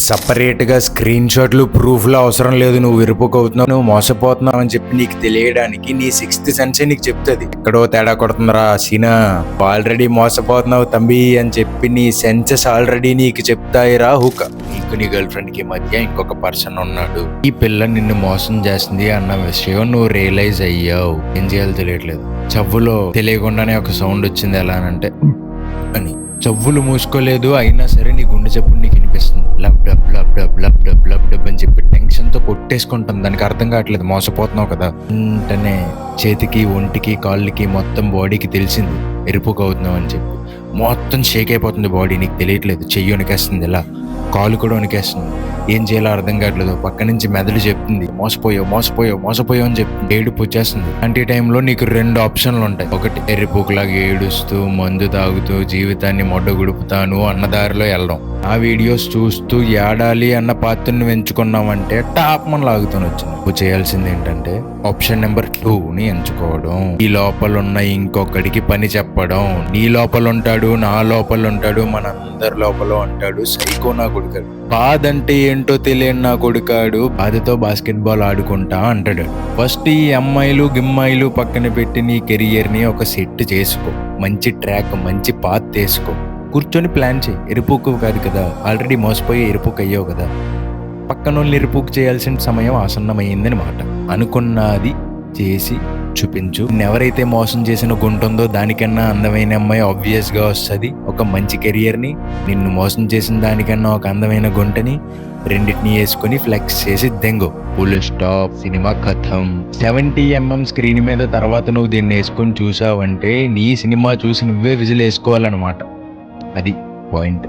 సపరేట్గా స్క్రీన్ షాట్లు ప్రూఫ్లో అవసరం లేదు. నువ్వు విరుపుకవుతున్నావు, నువ్వు మోసపోతున్నావు అని చెప్పి నీకు తెలియడానికి నీ సిక్స్త్ సెన్సే నీకు చెప్తుంది ఎక్కడో తేడా కొడుతుందిరా సీనా, ఆల్రెడీ మోసపోతున్నావు తంబి అని చెప్పి నీ సెన్సెస్ ఆల్రెడీ నీకు చెప్తాయిరా హుక్. నీకు నీ గర్ల్ ఫ్రెండ్ కి మధ్య ఇంకొక పర్సన్ ఉన్నాడు, ఈ పిల్ల నిన్ను మోసం చేస్తుంది అన్న విషయం నువ్వు రియలైజ్ అయ్యావు. ఏం చేయాలో తెలియట్లేదు. చెవులో తెలియకుండానే ఒక సౌండ్ వచ్చింది. ఎలా అంటే అని. చెవులు మూసుకోలేదు, అయినా సరే నీ గుండె చప్పుడు నీకు వినిపిస్తుంది. Lub dub lub dub lub dub lub dub అని చెప్పి టెన్షన్ తో కొట్టేసుకుంటాం. దానికి అర్థం కావట్లేదు, మోసపోతున్నావు కదా. వెంటనే చేతికి, ఒంటికి, కాళ్ళకి, మొత్తం బాడీకి తెలిసింది ఎరుపుకు అవుతున్నావు అని చెప్పి. మొత్తం షేక్ అయిపోతుంది బాడీ, నీకు తెలియట్లేదు. చెయ్యి వణికేస్తుంది, ఇలా కాలు కూడా వణికేస్తుంది. ఏం చేయాలో అర్థం కావట్లేదు. పక్క నుంచి మెదడు చెప్తుంది మోసపోయావు మోసపోయావు మోసపోయావు అని చెప్పి ఏడుపు వచ్చేస్తుంది. అంటే టైంలో నీకు రెండు ఆప్షన్లు ఉంటాయి. ఒకటి ఎర్రిపోకులాగా ఏడుస్తూ మందు తాగుతూ జీవితాన్ని మొడ్డ గుడుపుతాను అన్నదారిలో వెళ్ళడం. ఆ వీడియోస్ చూస్తూ ఏడాలి అన్న పాత్రను ఎంచుకున్నామంటే టాప్ మన లాగుతూనే వచ్చింది. నువ్వు చేయాల్సింది ఏంటంటే ఆప్షన్ నెంబర్ 2ని ఎంచుకోవడం. ఈ లోపల ఉన్న ఇంకొకడికి పని చెప్పడం. నీ లోపల ఉంటాడు, నా లోపల ఉంటాడు, మనందరి లోపల ఉంటాడు సైకో నా కొడుకాడు. బాధ అంటే ఏంటో తెలియని నా కొడుకాడు బాధతో బాస్కెట్ బాల్ ఆడుకుంటా అంటాడు. ఫస్ట్ ఈ అమ్మాయిలు గిమ్మాయిలు పక్కన పెట్టి నీ కెరియర్ ని ఒక సెట్ చేసుకో. మంచి ట్రాక్, మంచి పాత్ తీసుకో. కూర్చొని ప్లాన్ చేయి. ఎరుపుకు కాదు కదా, ఆల్రెడీ మోసపోయి ఎరుపుకు అయ్యావు కదా. పక్కనోళ్ళు ఎరుపుకు చేయాల్సిన సమయం ఆసన్నమైందని మాట. అనుకున్నది చేసి చూపించు. ఎవరైతే మోసం చేసిన గుంటుందో దానికన్నా అందమైన అమ్మాయి ఆబ్వియస్ గా వస్తుంది. ఒక మంచి కెరియర్ ని, నిన్ను మోసం చేసిన దానికన్నా ఒక అందమైన గుంటని, రెండింటిని వేసుకుని ఫ్లెక్స్ చేసి దెంగో. Full stop. సినిమా కథం. 70mm స్క్రీన్ మీద తర్వాత నువ్వు దీన్ని వేసుకొని చూసావంటే నీ సినిమా చూసి నువ్వే విజిల్ వేసుకోవాలన్నమాట. అది పాయింట్.